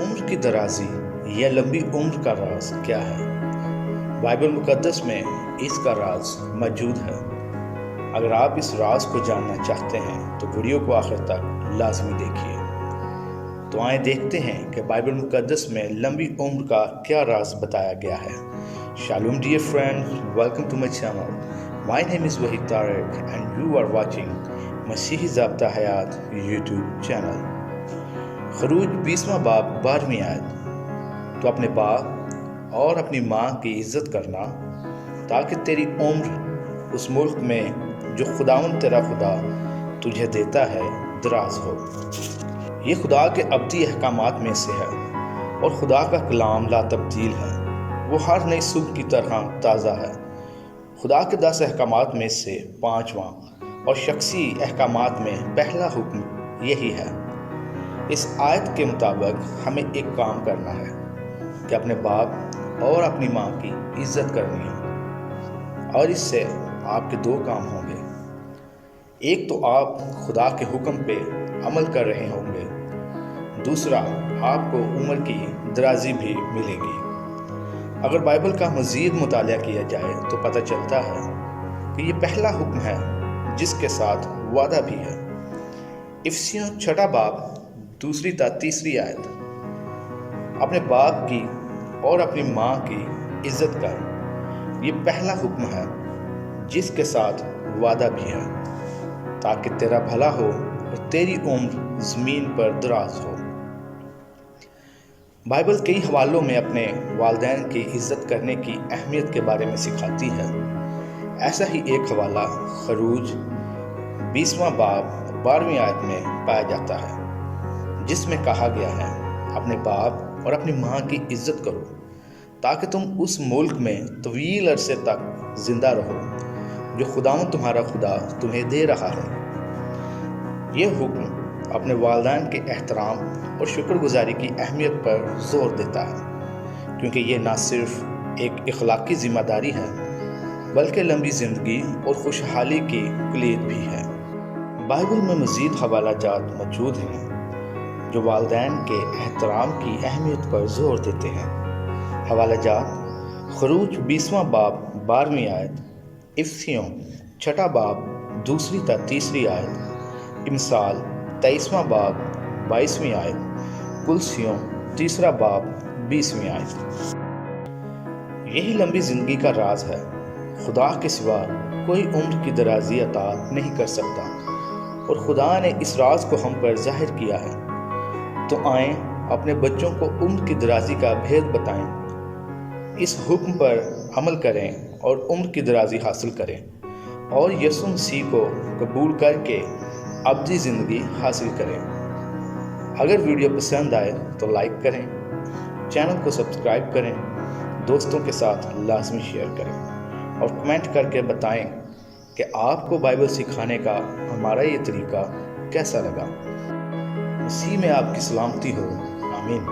عمر کی درازی یا لمبی عمر کا راز کیا ہے؟ بائبل مقدس میں اس کا راز موجود ہے۔ اگر آپ اس راز کو جاننا چاہتے ہیں تو ویڈیو کو آخر تک لازمی دیکھیے۔ تو آئیں دیکھتے ہیں کہ بائبل مقدس میں لمبی عمر کا کیا راز بتایا گیا ہے۔ Shalom dear friends, welcome to my channel. My name is Wahid Tariq and you are watching مسیحی ضابطہ حیات یوٹیوب چینل۔ خروج 20واں باب 12ویں آیت۔ تو اپنے باپ اور اپنی ماں کی عزت کرنا تاکہ تیری عمر اس ملک میں جو خداوند تیرا خدا تجھے دیتا ہے دراز ہو۔ یہ خدا کے ابدی احکامات میں سے ہے اور خدا کا کلام لا تبدیل ہے۔ وہ ہر نئی صبح کی طرح تازہ ہے۔ خدا کے 10 احکامات میں سے 5واں اور شخصی احکامات میں پہلا حکم یہی ہے۔ اس آیت کے مطابق ہمیں ایک کام کرنا ہے کہ اپنے باپ اور اپنی ماں کی عزت کرنی ہے، اور اس سے آپ کے 2 کام ہوں گے۔ ایک تو آپ خدا کے حکم پہ عمل کر رہے ہوں گے، دوسرا آپ کو عمر کی درازی بھی ملے گی۔ اگر بائبل کا مزید مطالعہ کیا جائے تو پتہ چلتا ہے کہ یہ پہلا حکم ہے جس کے ساتھ وعدہ بھی ہے۔ افسیوں 6 باب 2 تا 3 آیت۔ اپنے باپ کی اور اپنی ماں کی عزت کر، یہ پہلا حکم ہے جس کے ساتھ وعدہ بھی ہے، تاکہ تیرا بھلا ہو اور تیری عمر زمین پر دراز ہو۔ بائبل کئی حوالوں میں اپنے والدین کی عزت کرنے کی اہمیت کے بارے میں سکھاتی ہے۔ ایسا ہی ایک حوالہ خروج 20واں باب 12ویں آیت میں پایا جاتا ہے، جس میں کہا گیا ہے اپنے باپ اور اپنی ماں کی عزت کرو تاکہ تم اس ملک میں طویل عرصے تک زندہ رہو جو خداوند تمہارا خدا تمہیں دے رہا ہے۔ یہ حکم اپنے والدین کے احترام اور شکر گزاری کی اہمیت پر زور دیتا ہے، کیونکہ یہ نہ صرف ایک اخلاقی ذمہ داری ہے بلکہ لمبی زندگی اور خوشحالی کی کلید بھی ہے۔ بائبل میں مزید حوالہ جات موجود ہیں جو والدین کے احترام کی اہمیت پر زور دیتے ہیں۔ حوالہ جات: خروج 20واں باب 12ویں آیت، افسیوں 6 باب 2 تا 3 آیت، امثال 23واں باب 22ویں آیت، کلسیوں 3 باب 20ویں آیت۔ یہی لمبی زندگی کا راز ہے۔ خدا کے سوا کوئی عمر کی درازی عطا نہیں کر سکتا، اور خدا نے اس راز کو ہم پر ظاہر کیا ہے۔ تو آئیں اپنے بچوں کو عمر کی درازی کا بھید بتائیں، اس حکم پر عمل کریں اور عمر کی درازی حاصل کریں، اور یسوع مسیح کو قبول کر کے ابدی زندگی حاصل کریں۔ اگر ویڈیو پسند آئے تو لائک کریں، چینل کو سبسکرائب کریں، دوستوں کے ساتھ لازمی شیئر کریں، اور کمنٹ کر کے بتائیں کہ آپ کو بائبل سکھانے کا ہمارا یہ طریقہ کیسا لگا۔ مسیح میں آپ کی سلامتی ہو، آمین۔